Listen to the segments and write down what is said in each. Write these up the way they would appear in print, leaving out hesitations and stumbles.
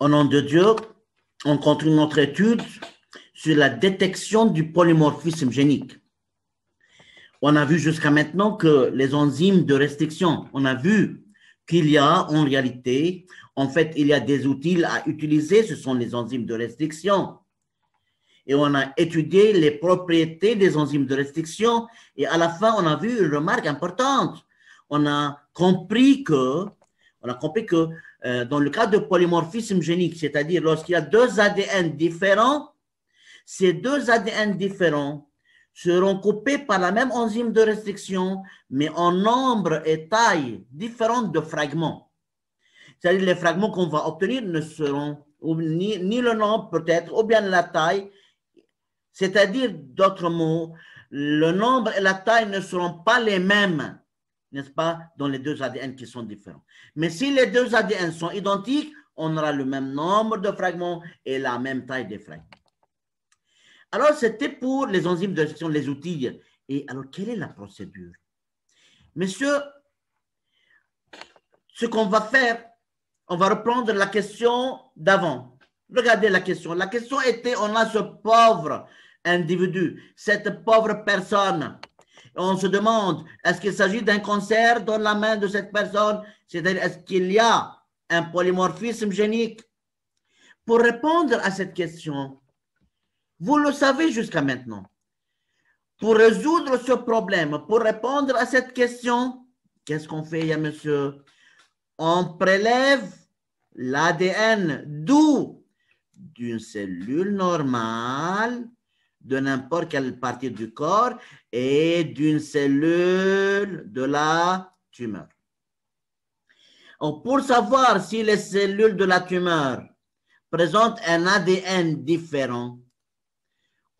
Au nom de Dieu, on continue notre étude sur la détection du polymorphisme génique. On a vu jusqu'à maintenant que les enzymes de restriction, on a vu qu'il y a en réalité, en fait, il y a des outils à utiliser, ce sont les enzymes de restriction. Et on a étudié les propriétés des enzymes de restriction et à la fin, on a vu une remarque importante. On a compris que dans le cas de polymorphisme génique, c'est-à-dire lorsqu'il y a deux ADN différents, ces deux ADN différents seront coupés par la même enzyme de restriction, mais en nombre et taille différentes de fragments. C'est-à-dire les fragments qu'on va obtenir ne seront ni le nombre peut-être, ou bien la taille. C'est-à-dire, d'autres mots, le nombre et la taille ne seront pas les mêmes, n'est-ce pas, dans les deux ADN qui sont différents. Mais si les deux ADN sont identiques, on aura le même nombre de fragments et la même taille des fragments. Alors, c'était pour les enzymes de restriction, les outils. Et alors, quelle est la procédure? Messieurs, ce qu'on va faire, on va reprendre la question d'avant. Regardez la question. La question était, on a ce pauvre individu, cette pauvre personne. Et on se demande, est-ce qu'il s'agit d'un cancer dans la main de cette personne? C'est-à-dire, est-ce qu'il y a un polymorphisme génique? Pour répondre à cette question, vous le savez jusqu'à maintenant. Pour résoudre ce problème, pour répondre à cette question, qu'est-ce qu'on fait, monsieur? On prélève l'ADN d'où? D'une cellule normale, de n'importe quelle partie du corps et d'une cellule de la tumeur. Donc, pour savoir si les cellules de la tumeur présentent un ADN différent,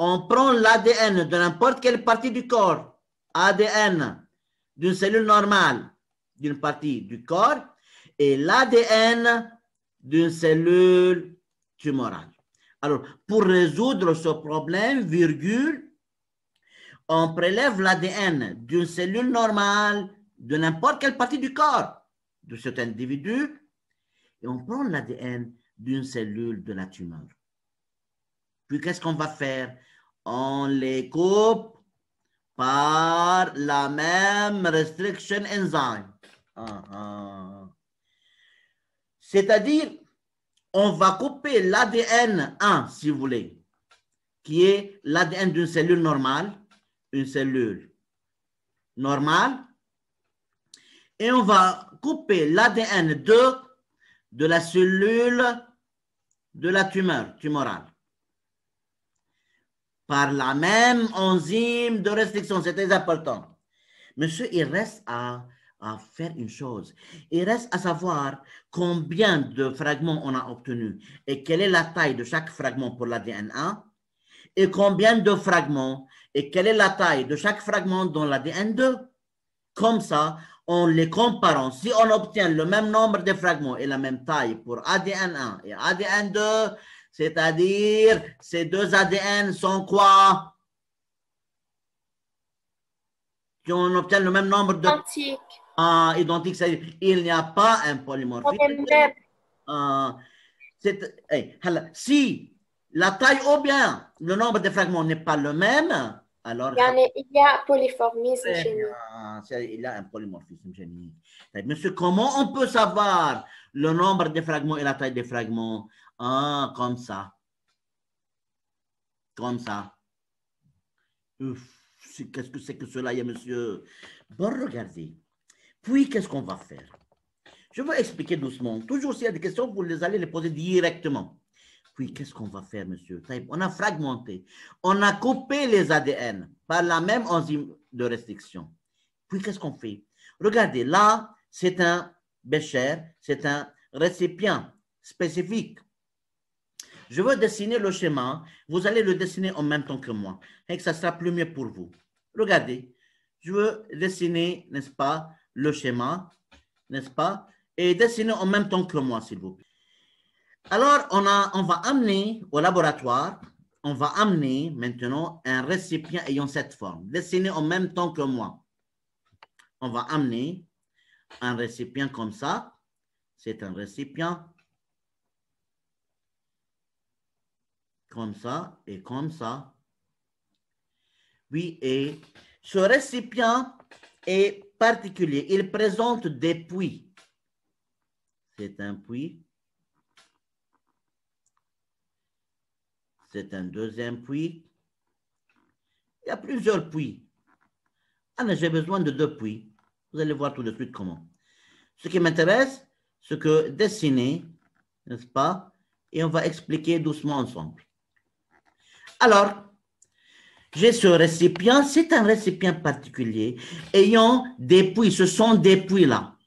on prend l'ADN de n'importe quelle partie du corps, ADN d'une cellule normale d'une partie du corps et l'ADN d'une cellule tumorale. Alors, pour résoudre ce problème, virgule, on prélève l'ADN d'une cellule normale de n'importe quelle partie du corps de cet individu et on prend l'ADN d'une cellule de la tumeur. Puis, qu'est-ce qu'on va faire? On les coupe par la même restriction enzyme. C'est-à-dire, on va couper l'ADN 1, si vous voulez, qui est l'ADN d'une cellule normale, une cellule normale, et on va couper l'ADN 2 de la cellule de la tumeur, tumorale, par la même enzyme de restriction. C'est très important. Monsieur, il reste à faire une chose. Il reste à savoir combien de fragments on a obtenus et quelle est la taille de chaque fragment pour l'ADN 1 et combien de fragments et quelle est la taille de chaque fragment dans l'ADN 2. Comme ça, en les comparant, si on obtient le même nombre de fragments et la même taille pour ADN 1 et ADN 2, c'est-à-dire ces deux ADN sont quoi? Si on obtient le même nombre de... Identique. Identique, c'est-à-dire il n'y a pas un polymorphisme. Si la taille ou bien le nombre de fragments n'est pas le même, alors... Il y a polymorphisme génique. Il y a un polymorphisme génique. Monsieur, comment on peut savoir le nombre de fragments et la taille des fragments? Comme ça. Comme ça. Qu'est-ce que c'est que cela, monsieur? Bon, regardez. Puis, qu'est-ce qu'on va faire? Je vais expliquer doucement. Toujours, s'il y a des questions, vous allez les poser directement. Puis, qu'est-ce qu'on va faire, monsieur? On a fragmenté. On a coupé les ADN par la même enzyme de restriction. Puis, qu'est-ce qu'on fait? Regardez, là, c'est un bécher, c'est un récipient spécifique. Je veux dessiner le schéma. Vous allez le dessiner en même temps que moi. Et que ça sera plus mieux pour vous. Regardez, je veux dessiner, n'est-ce pas, le schéma, n'est-ce pas, et dessiner en même temps que moi, s'il vous plaît. Alors, on va amener au laboratoire, on va amener maintenant un récipient ayant cette forme. Dessiner en même temps que moi. On va amener un récipient comme ça. C'est un récipient. comme ça et comme ça. Oui, et ce récipient est particulier. Il présente des puits. C'est un puits. C'est un deuxième puits. Il y a plusieurs puits. Ah, j'ai besoin de 2 puits. Vous allez voir tout de suite comment. Ce qui m'intéresse, c'est que dessiner, n'est-ce pas? Et on va expliquer doucement ensemble. Alors, j'ai ce récipient. C'est un récipient particulier ayant des puits. Ce sont des puits là.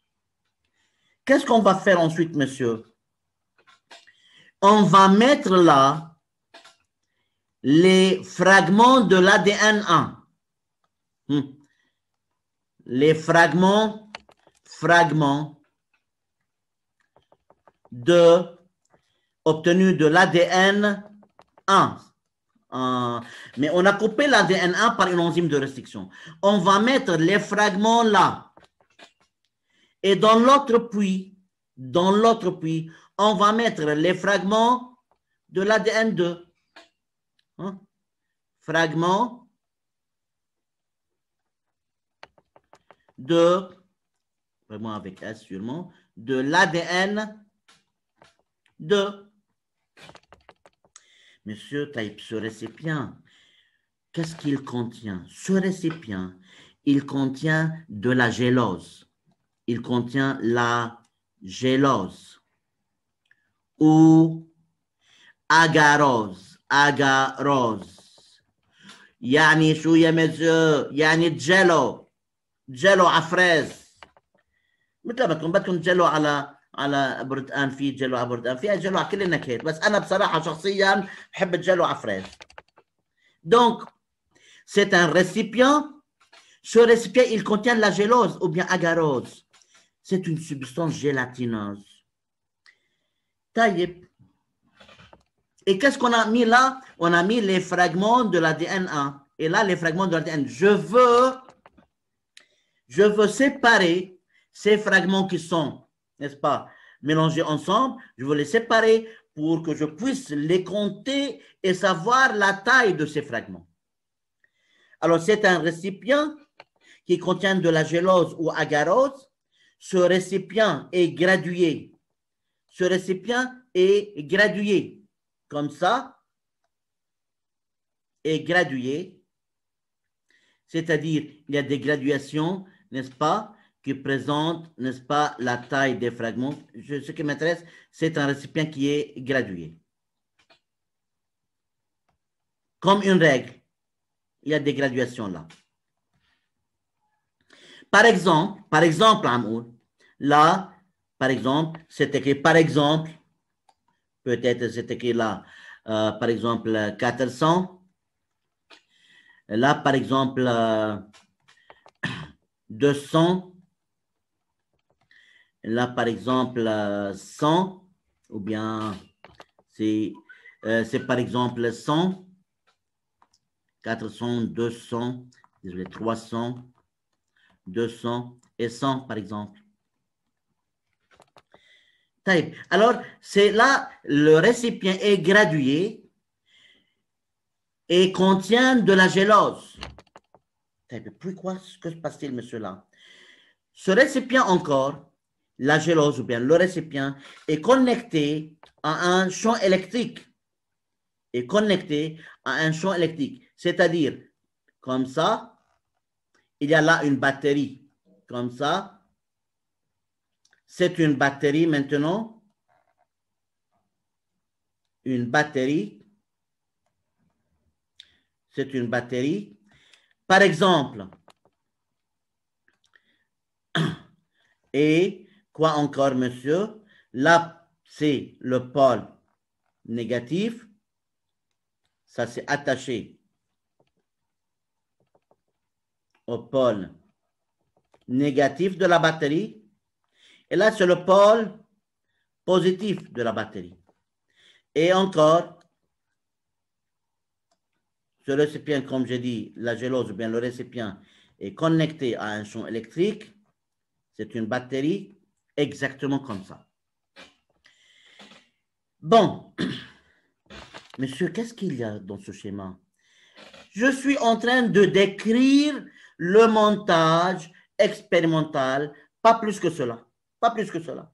Qu'est-ce qu'on va faire ensuite, monsieur? On va mettre là les fragments de l'ADN 1. Les fragments obtenus de l'ADN 1. Mais on a coupé l'ADN 1 par une enzyme de restriction. On va mettre les fragments là. Et dans l'autre puits, on va mettre les fragments de l'ADN 2. Fragments de, vraiment avec S sûrement, de l'ADN 2. Monsieur Taïb, ce récipient, qu'est-ce qu'il contient? Ce récipient, il contient de la gélose. Il contient la gélose ou agarose. يعني شو يا monsieur؟ يعني جيلو على فريز. مثل ما بدكم جيلو على برتقان، في جيلو على برتقان، فيها جيلو على كل النكهات، بس انا بصراحه شخصيا بحب الجيلو على فريز. Donc, c'est un récipient. Ce récipient, il contient de la gélose ou bien agarose. C'est une substance gélatineuse. Taïeb. Et qu'est-ce qu'on a mis là? On a mis les fragments de l'ADN 1. Et là, les fragments de l'ADN. Je veux séparer ces fragments qui sont, n'est-ce pas, mélangés ensemble. Je veux les séparer pour que je puisse les compter et savoir la taille de ces fragments. Alors, c'est un récipient qui contient de la gélose ou agarose. Ce récipient est gradué. Ce récipient est gradué comme ça, est gradué. C'est-à-dire, il y a des graduations, n'est-ce pas, qui présentent, n'est-ce pas, la taille des fragments. Ce qui m'intéresse, c'est un récipient qui est gradué. Comme une règle, il y a des graduations là. Par exemple, Amour, là, par exemple, c'est écrit par exemple, peut-être c'est écrit là, par exemple, 400. Là, par exemple, 200. Là, par exemple, 100. Ou bien, c'est par exemple 100. 400, 200, désolé, 300, 200 et 100, par exemple. Alors, c'est là, le récipient est gradué et contient de la gélose. Pourquoi? Que se passe-t-il, monsieur là? Ce récipient encore, la gélose ou bien le récipient, est connecté à un champ électrique. C'est-à-dire, comme ça, il y a là une batterie. Comme ça, c'est une batterie maintenant. Une batterie. C'est une batterie. Par exemple, et quoi encore, monsieur? Là, c'est le pôle négatif. Ça, c'est attaché au pôle négatif de la batterie. Et là, c'est le pôle positif de la batterie. Et encore, ce récipient, comme j'ai dit, la gélose ou bien le récipient est connecté à un champ électrique. C'est une batterie exactement comme ça. Bon. Monsieur, qu'est-ce qu'il y a dans ce schéma? Je suis en train de décrire le montage expérimental, pas plus que cela. Pas plus que cela.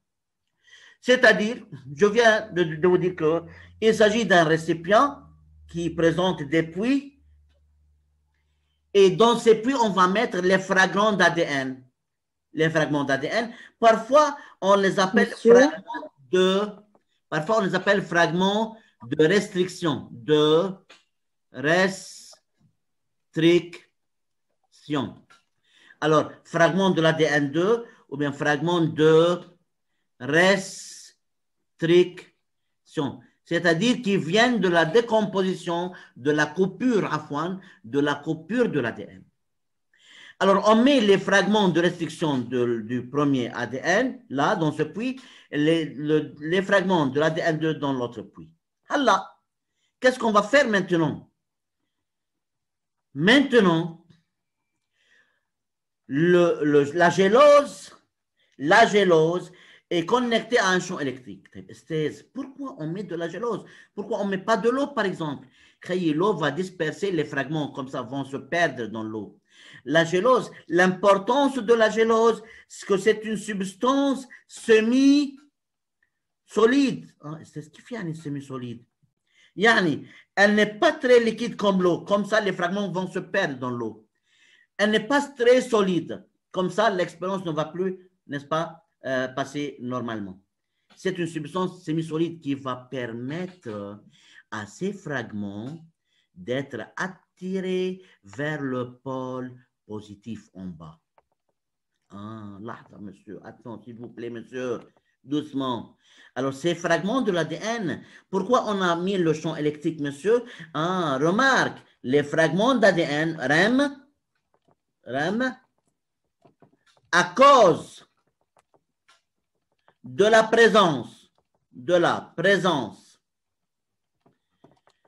C'est-à-dire, je viens de vous dire qu'il s'agit d'un récipient qui présente des puits et dans ces puits, on va mettre les fragments d'ADN. Les fragments d'ADN, parfois, on les appelle fragments de restriction, Alors, fragment de l'ADN 2 ou bien fragment de restriction, c'est-à-dire qui viennent de la décomposition, de la coupure de l'ADN. Alors, on met les fragments de restriction du premier ADN, là, dans ce puits, et les fragments de l'ADN 2 dans l'autre puits. Alors, qu'est-ce qu'on va faire maintenant? Maintenant, la gélose est connectée à un champ électrique. Pourquoi on met de la gélose? Pourquoi on ne met pas de l'eau, par exemple? L'eau va disperser les fragments, comme ça, vont se perdre dans l'eau. La gélose, l'importance de la gélose, c'est que c'est une substance semi-solide. C'est ce qui fait un semi-solide. Elle n'est pas très liquide comme l'eau. Comme ça, les fragments vont se perdre dans l'eau. Elle n'est pas très solide. Comme ça, l'expérience ne va plus, n'est-ce pas, passer normalement. C'est une substance semi-solide qui va permettre à ces fragments d'être attirés vers le pôle positif en bas. Là, monsieur, attends, s'il vous plaît, monsieur, doucement. Alors, ces fragments de l'ADN, pourquoi on a mis le champ électrique, monsieur? Remarque, les fragments d'ADN, REM, à cause de la présence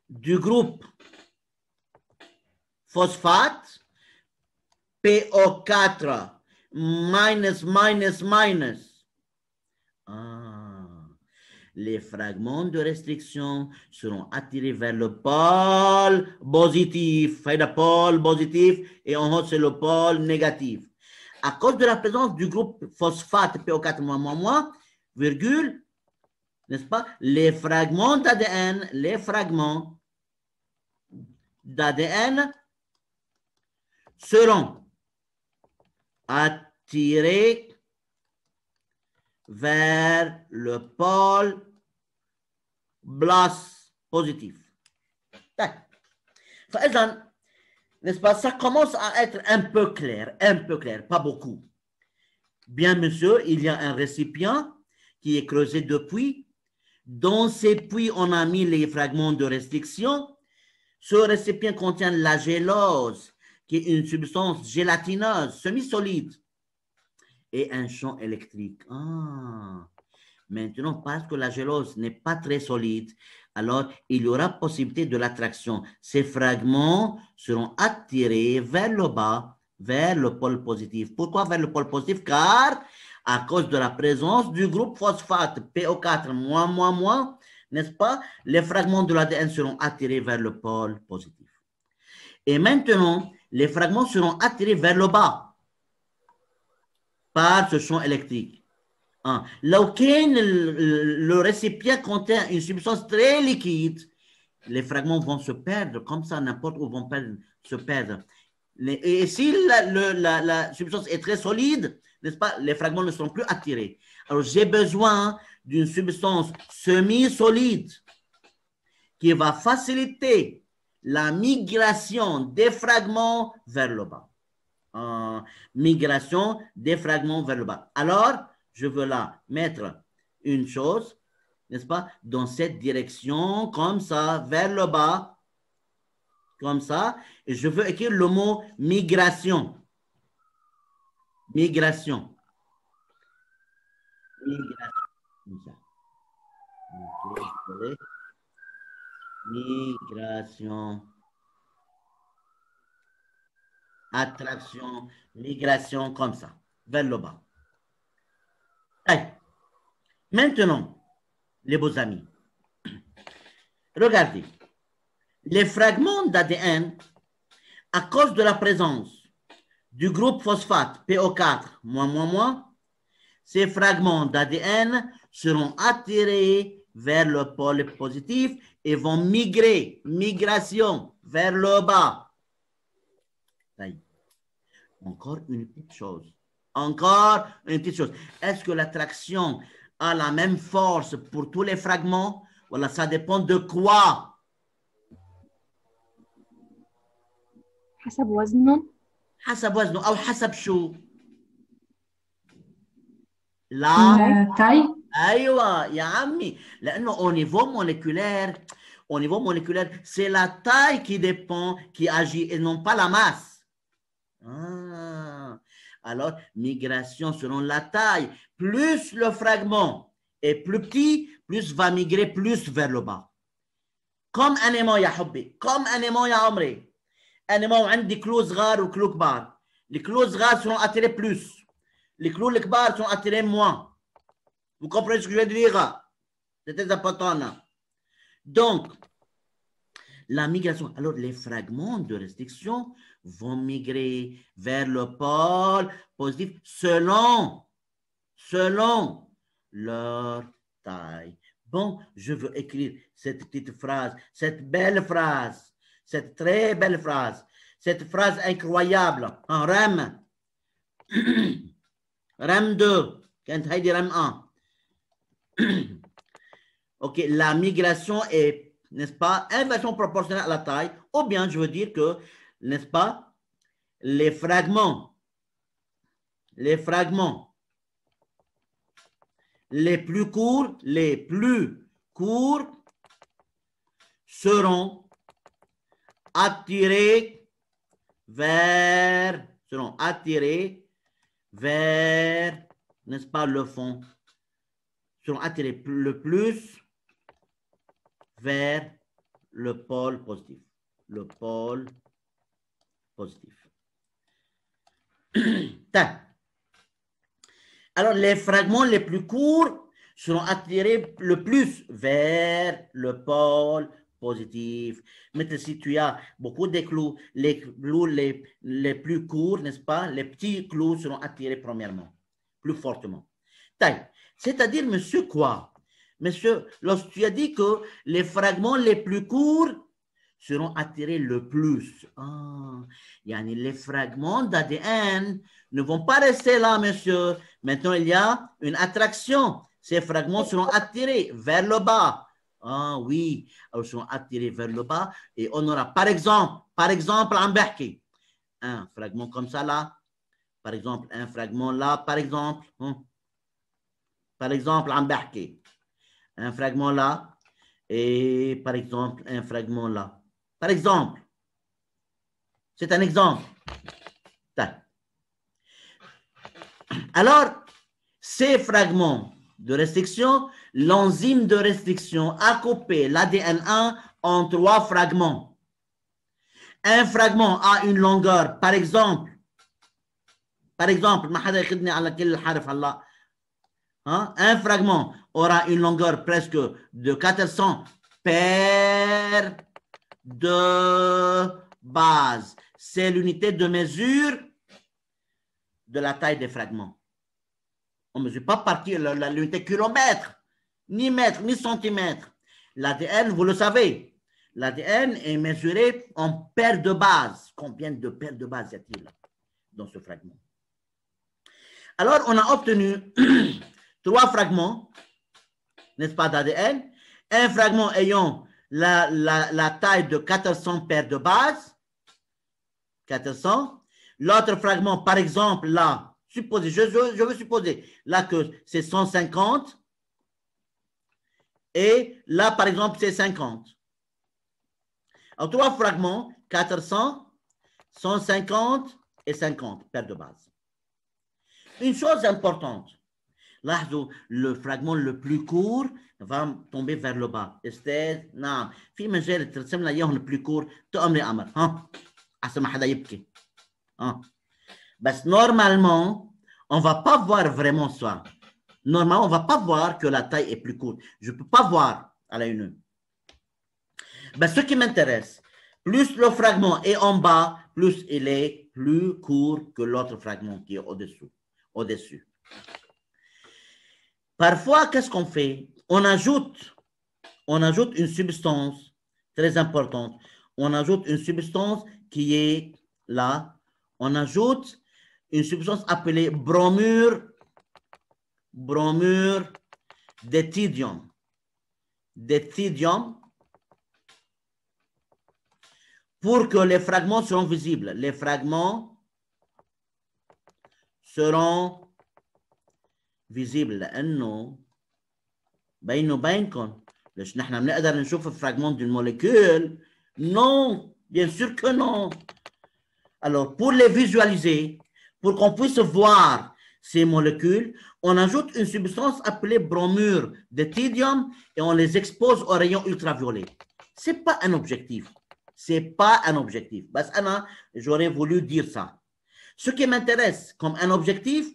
du groupe phosphate, PO4 minus. Les fragments de restriction seront attirés vers le pôle positif. Le pôle positif et en haut, c'est le pôle négatif. À cause de la présence du groupe phosphate PO4 virgule, n'est-ce pas? Les fragments d'ADN seront attirés vers le pôle positif. N'est-ce pas? Ça commence à être un peu clair, pas beaucoup. Bien, monsieur, il y a un récipient qui est creusé depuis. Dans ces puits, on a mis les fragments de restriction. Ce récipient contient la gélose, qui est une substance gélatineuse, semi-solide, et un champ électrique. Maintenant, parce que la gélose n'est pas très solide, alors il y aura possibilité de l'attraction. Ces fragments seront attirés vers le bas, vers le pôle positif. Pourquoi vers le pôle positif? Car à cause de la présence du groupe phosphate PO4 n'est-ce pas? Les fragments de l'ADN seront attirés vers le pôle positif. Et maintenant, les fragments seront attirés vers le bas par ce champ électrique. Là où le récipient contient une substance très liquide, les fragments vont se perdre, comme ça, n'importe où vont se perdre. Et si la substance est très solide, n'est-ce pas, les fragments ne seront plus attirés. Alors, j'ai besoin d'une substance semi-solide qui va faciliter la migration des fragments vers le bas. Migration des fragments vers le bas. Alors, je veux là mettre une chose, n'est-ce pas, dans cette direction, comme ça, vers le bas, comme ça, et je veux écrire le mot migration. Migration. Migration. Attraction, migration, comme ça, vers le bas. Allez. Maintenant, les beaux amis, regardez, Les fragments d'ADN, à cause de la présence du groupe phosphate PO4-, ces fragments d'ADN seront attirés vers le pôle positif et vont migrer, migration, vers le bas. Encore une petite chose. Encore une petite chose. Est-ce que l'attraction a la même force pour tous les fragments? Voilà, ça dépend de quoi? حسب وزنه. حسب وزنه أو حسب شو؟ لا taille. أيوة يا عمي، لأنه au niveau moléculaire, c'est la taille qui dépend, qui agit et non pas la masse. Ah. Alors, migration selon la taille. Plus le fragment est plus petit, plus va migrer plus vers le bas. Comme un aimant يا حبي، comme un aimant يا عمري. Un aimant عندي كلو صغار وكلو كبار. Les clous صغار seront attirés plus. Les clous كبار sont attirés moins. Vous comprenez ce que je veux dire? C'est très important. Donc, la migration. Alors, les fragments de restriction vont migrer vers le pôle positif selon leur taille. Bon, je veux écrire cette petite phrase, cette belle phrase, cette très belle phrase, cette phrase incroyable en REM. REM 2, quand il dit REM 1. Ok, la migration est, n'est-ce pas, inversement proportionnelle à la taille, ou bien je veux dire que, n'est-ce pas, les fragments les plus courts seront attirés vers, n'est-ce pas, le fond, seront attirés le plus vers le pôle positif. Le pôle positif. Alors, les fragments les plus courts seront attirés le plus vers le pôle positif. Mais si tu as beaucoup de clous, les clous les plus courts, n'est-ce pas, les petits clous seront attirés premièrement, plus fortement. C'est-à-dire, monsieur, quoi? Monsieur, lorsque tu as dit que les fragments les plus courts seront attirés le plus. Yani les fragments d'ADN ne vont pas rester là, monsieur. Maintenant, il y a une attraction. Ces fragments seront attirés vers le bas. Ah oui, ils seront attirés vers le bas et on aura, par exemple, un fragment comme ça là, par exemple, un fragment là, par exemple, un fragment là et par exemple, un fragment là. Par exemple, c'est un exemple. Alors, ces fragments de restriction, l'enzyme de restriction a coupé l'ADN1 en 3 fragments. Un fragment a une longueur, par exemple, un fragment aura une longueur presque de 400 paires de base. C'est l'unité de mesure de la taille des fragments. On ne mesure pas par l'unité kilomètre, ni mètre, ni centimètre. L'ADN, vous le savez, l'ADN est mesuré en paires de base. Combien de paires de base y a-t-il dans ce fragment? Alors, on a obtenu 3 fragments, n'est-ce pas, d'ADN. Un fragment ayant la taille de 400 paires de base. 400. L'autre fragment, par exemple, là, supposez, je veux supposer là que c'est 150 et là, par exemple, c'est 50. Alors, 3 fragments, 400, 150 et 50 paires de base. Une chose importante, là, le fragment le plus court va tomber vers le bas. استاذ نعم في مجال ترسم لنا اياهم plus court تأمري أمر أحسن ما حدا يبكي بس normalement on va pas voir vraiment ça. Normalement on va pas voir que la taille est plus courte. Je peux pas voir à l'œil nu. Ben, ce qui m'intéresse, plus le fragment est en bas, plus il est plus court que l'autre fragment qui est au-dessus. Parfois, qu'est-ce qu'on fait? On ajoute une substance très importante. On ajoute une substance qui est là. On ajoute une substance appelée bromure d'éthidium. Pour que les fragments seront visibles. Les fragments seront visibles لأنه بينه وبينكم ليش نحن بنقدر نشوف الفراغمون d'une molécule? Non, bien sûr que non. Alors, pour les visualiser, pour qu'on puisse voir ces molécules, on ajoute une substance appelée bromure d'éthidium et on les expose aux rayons ultraviolets. Ce n'est pas un objectif. Ce n'est pas un objectif. Parce que j'aurais voulu dire ça. Ce qui m'intéresse comme un objectif,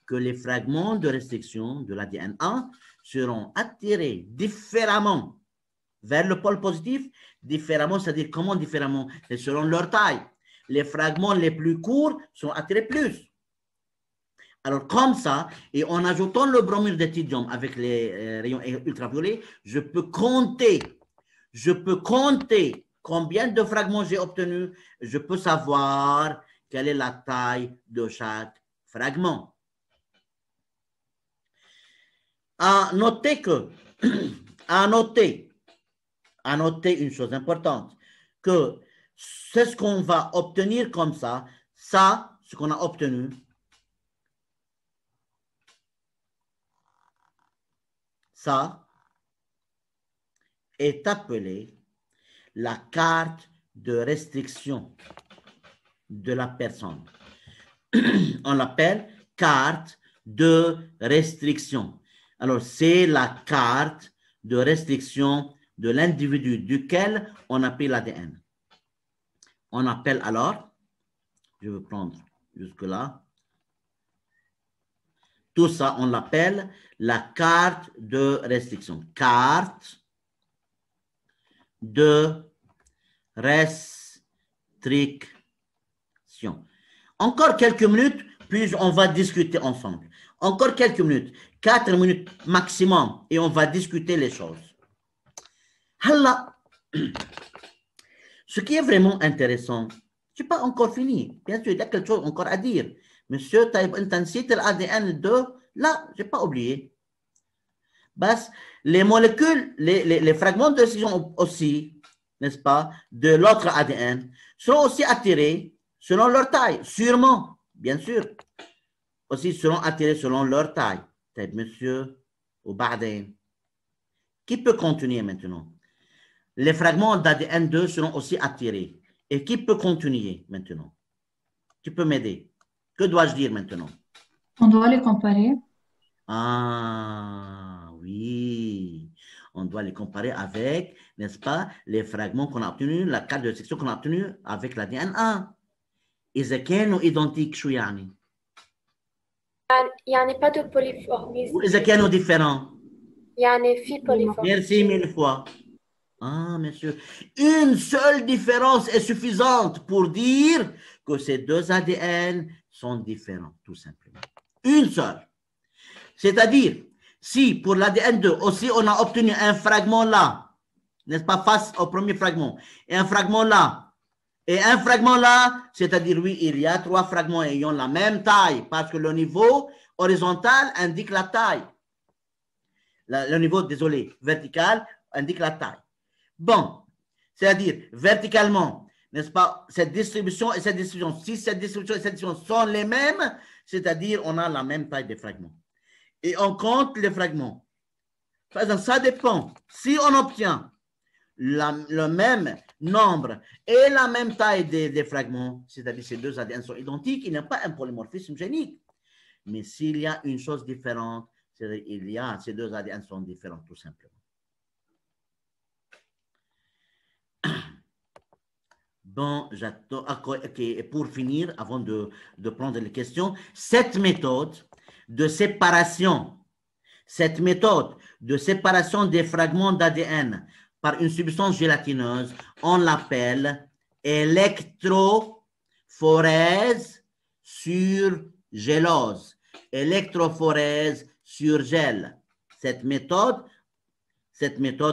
que les fragments de restriction de l'ADN 1 seront attirés différemment vers le pôle positif, différemment, c'est-à-dire comment différemment? C'est selon leur taille. Les fragments les plus courts sont attirés plus. Alors, comme ça, et en ajoutant le bromure d'éthidium avec les rayons ultraviolets, je peux compter combien de fragments j'ai obtenus, je peux savoir quelle est la taille de chaque fragment. À noter une chose importante, que c'est ce qu'on va obtenir comme ça, ce qu'on a obtenu, ça est appelé la carte de restriction de la personne. On l'appelle carte de restriction. Alors, c'est la carte de restriction de l'individu duquel on a pris l'ADN. On appelle alors, je vais prendre jusque-là, tout ça, on l'appelle la carte de restriction. Carte de restriction. Encore quelques minutes, puis on va discuter ensemble. Encore quelques minutes, 4 minutes maximum, et on va discuter les choses. Ce qui est vraiment intéressant, je n'ai pas encore fini. Bien sûr, il y a quelque chose encore à dire. Monsieur, tu as intensité l'ADN 2, là, je n'ai pas oublié. Parce les molécules, les fragments de décision aussi, n'est-ce pas, de l'autre ADN, sont aussi attirés selon leur taille, sûrement, bien sûr. Aussi seront attirés selon leur taille. Peut-être monsieur ou Baden. Qui peut continuer maintenant? Les fragments d'ADN 2 seront aussi attirés. Et qui peut continuer maintenant? Qui peut m'aider? Que dois-je dire maintenant? On doit les comparer. Ah, oui. On doit les comparer avec, n'est-ce pas, les fragments qu'on a obtenus, la carte de section qu'on a obtenue avec l'ADN 1. إذا كانوا identiques شو يعني؟ يعني pas de polymorphisme. إذا كانوا différents. يعني في polymorphisme. Merci mille fois. Ah, monsieur. Une seule différence est suffisante pour dire que ces deux ADN sont différents, tout simplement. Une seule. C'est-à-dire, si pour l'ADN 2 aussi on a obtenu un fragment là, n'est-ce pas, face au premier fragment, et un fragment là, et un fragment là, c'est-à-dire, oui, il y a 3 fragments ayant la même taille, parce que le niveau horizontal indique la taille. Le niveau, désolé, vertical indique la taille. Bon, c'est-à-dire, verticalement, n'est-ce pas, cette distribution et cette distribution, si cette distribution et cette distribution sont les mêmes, c'est-à-dire, on a la même taille de fragments. Et on compte les fragments. Par exemple, ça dépend. Si on obtient le même nombre et la même taille des fragments, c'est-à-dire ces deux ADN sont identiques, il n'y a pas un polymorphisme génique. Mais s'il y a une chose différente, c'est-à-dire il y a ces deux ADN sont différents tout simplement. Bon, j'attends. Okay, pour finir, avant de prendre les questions, cette méthode de séparation des fragments d'ADN par une substance gélatineuse, on l'appelle électrophorèse sur gélose. Électrophorèse sur gel. Cette méthode,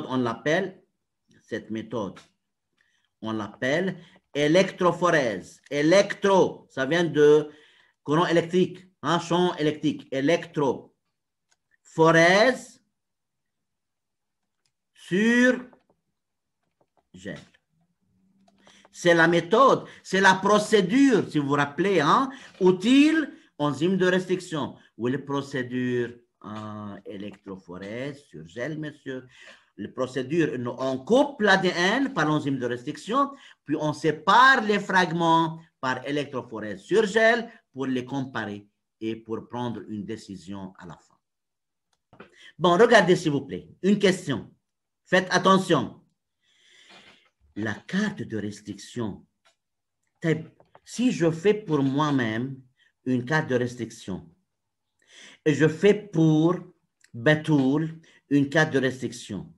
on l'appelle, électrophorèse. Électro, ça vient de courant électrique, hein, champ électrique. Électrophorèse sur gel. C'est la méthode, c'est la procédure, si vous vous rappelez, hein, utile, enzyme de restriction. Oui, la procédure électrophorèse sur gel, monsieur. La procédure, on coupe l'ADN par l'enzyme de restriction, puis on sépare les fragments par électrophorèse sur gel pour les comparer et pour prendre une décision à la fin. Bon, regardez s'il vous plaît, une question. Faites attention. La carte de restriction, si je fais pour moi-même une carte de restriction et je fais pour Batoul une carte de restriction,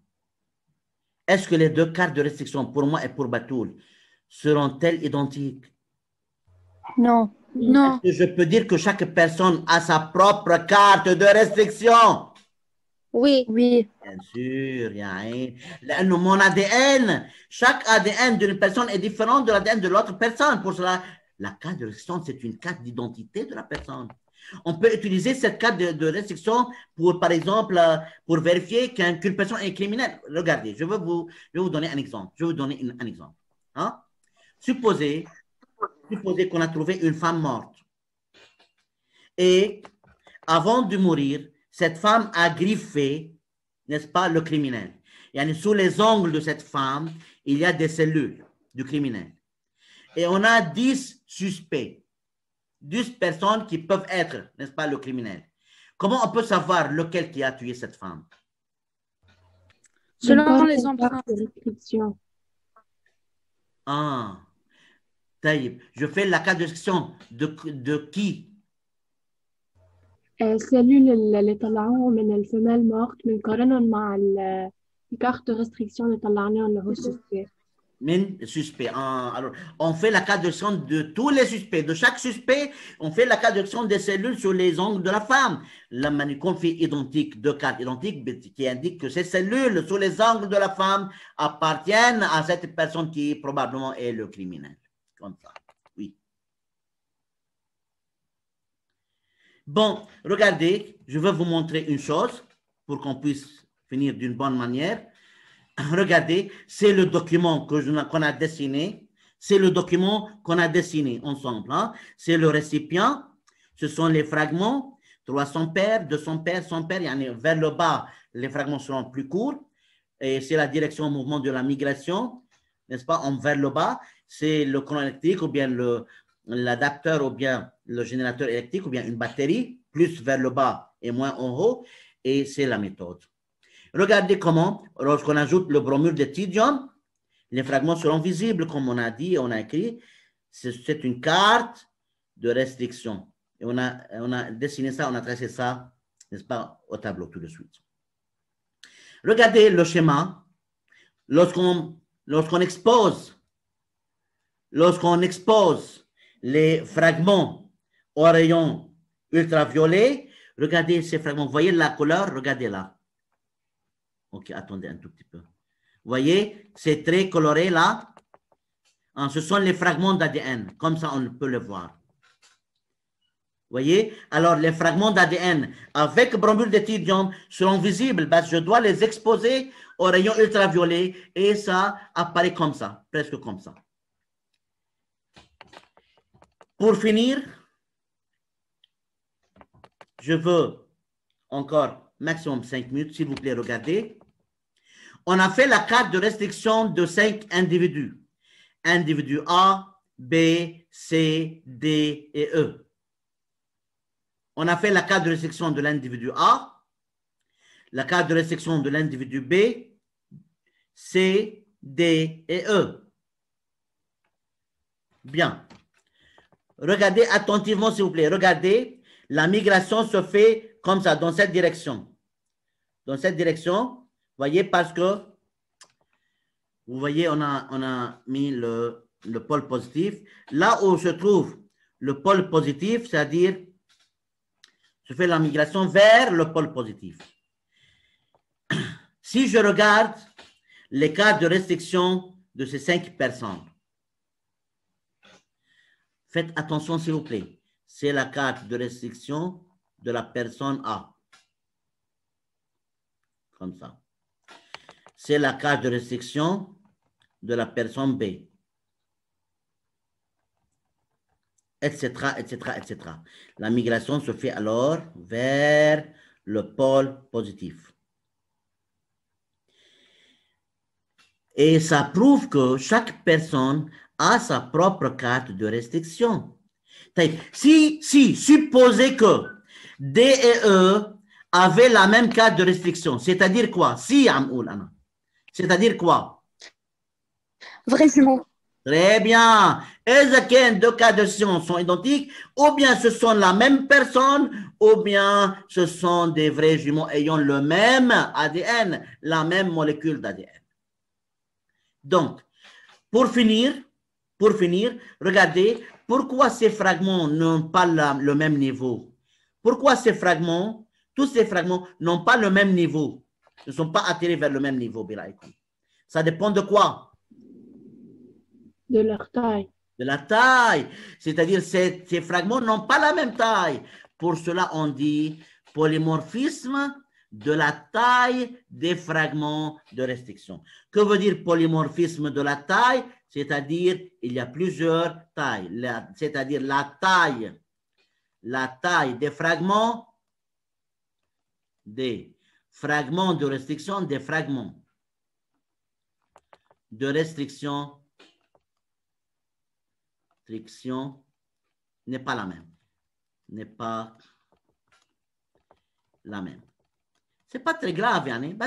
est-ce que les deux cartes de restriction pour moi et pour Batoul seront-elles identiques? Non. Non. Est-ce que je peux dire que chaque personne a sa propre carte de restriction? Oui. Oui. Bien sûr, mon ADN, chaque ADN d'une personne est différent de l'ADN de l'autre personne. Pour cela, la carte de restriction, c'est une carte d'identité de la personne. On peut utiliser cette carte de restriction pour, par exemple, pour vérifier qu'une personne est criminelle. Regardez, je vais vous donner un exemple. Un exemple. Hein? Supposez qu'on a trouvé une femme morte. Et avant de mourir, cette femme a griffé, n'est-ce pas, le criminel. Sous les ongles de cette femme, il y a des cellules du criminel. Et on a 10 suspects, 10 personnes qui peuvent être, n'est-ce pas, le criminel. Comment on peut savoir lequel qui a tué cette femme? Selon les empreintes de restriction. Ah, taïb. Je fais la carte de restriction de qui? السيلول اللي طلعوهم من الفيميل مورت بنقارنهم مع الكارت ريستريكسيون اللي طلعناهم اللي هو السوسبي. من suspect. Alors, on fait la carte de restriction de tous les suspects. De chaque suspect, on fait la carte de restriction des cellules sur les ongles de la femme. La manicôme fait identique, deux cartes identiques qui indiquent que ces cellules sur les ongles de la femme appartiennent à cette personne qui probablement est le criminel. Comme ça. Oui. Bon, regardez, je vais vous montrer une chose pour qu'on puisse finir d'une bonne manière. Regardez, c'est le document qu'on a dessiné. C'est le document qu'on a dessiné ensemble. Hein? C'est le récipient. Ce sont les fragments. 300 paires, 200 paires, 100 paires. Vers le bas, les fragments seront plus courts. Et c'est la direction au mouvement de la migration. N'est-ce pas? Vers le bas, c'est le courant électrique ou bien l'adapteur ou bien le générateur électrique ou bien une batterie, plus vers le bas et moins en haut. Et c'est la méthode. Regardez comment, lorsqu'on ajoute le bromure de tritium, les fragments seront visibles, comme on a dit, on a écrit. C'est une carte de restriction. Et on a dessiné ça, on a tracé ça, n'est-ce pas, au tableau tout de suite. Regardez le schéma. Lorsqu'on expose les fragments au rayon ultraviolet, regardez ces fragments. Vous voyez la couleur? Regardez là. Ok, attendez un tout petit peu. Vous voyez, c'est très coloré là. Ce sont les fragments d'ADN. Comme ça, on peut le voir. Vous voyez? Alors, les fragments d'ADN avec bromure de tritium seront visibles parce que je dois les exposer au rayon ultraviolet et ça apparaît comme ça, presque comme ça. Pour finir, je veux encore maximum 5 minutes, s'il vous plaît, regardez. On a fait la carte de restriction de 5 individus. Individus A, B, C, D et E. On a fait la carte de restriction de l'individu A, la carte de restriction de l'individu B, C, D et E. Bien. Regardez attentivement, s'il vous plaît. Regardez, la migration se fait comme ça, dans cette direction. Dans cette direction, voyez, parce que Vous voyez, on a mis le pôle positif. Là où se trouve le pôle positif, c'est-à-dire, je fais la migration vers le pôle positif. Si je regarde les cas de restriction de ces 5 personnes, faites attention s'il vous plaît. C'est la carte de restriction de la personne A. Comme ça. C'est la carte de restriction de la personne B. Etc., etc., etc. La migration se fait alors vers le pôle positif. Et ça prouve que chaque personne a sa propre carte de restriction. Si supposez que D et E avaient la même carte de restriction, c'est-à-dire quoi? Si, c'est-à-dire quoi? Vrai jumeau. Très bien. Et deux cas de restriction sont identiques, ou bien ce sont la même personne, ou bien ce sont des vrais jumeaux ayant le même ADN, la même molécule d'ADN. Donc, pour finir, regardez pourquoi ces fragments n'ont pas le même niveau. Pourquoi ces fragments, tous ces fragments n'ont pas le même niveau, ne sont pas attirés vers le même niveau, Bilaïkoum. Ça dépend de quoi? De leur taille. De la taille. C'est-à-dire ces fragments n'ont pas la même taille. Pour cela, on dit polymorphisme de la taille des fragments de restriction. Que veut dire polymorphisme de la taille? C'est-à-dire, il y a plusieurs tailles. C'est-à-dire la taille des fragments de restriction, des fragments de restriction n'est pas la même. N'est pas la même. Ce n'est pas très grave, Yannick.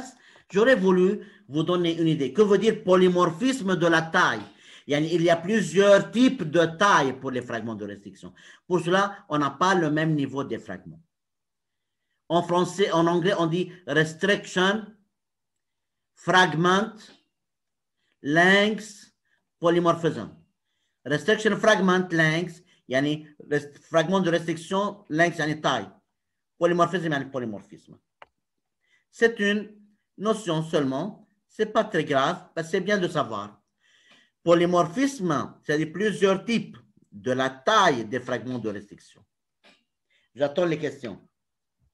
J'aurais voulu vous donner une idée. Que veut dire polymorphisme de la taille? Il y a plusieurs types de taille pour les fragments de restriction. Pour cela, on n'a pas le même niveau des fragments. En français, en anglais, on dit restriction, fragment, length, polymorphism. Restriction, fragment, length, fragment de restriction, length, taille. Polymorphisme, polymorphisme. C'est une notion seulement, ce n'est pas très grave, c'est bien de savoir. Polymorphisme, c'est-à-dire plusieurs types de la taille des fragments de restriction. J'attends les questions.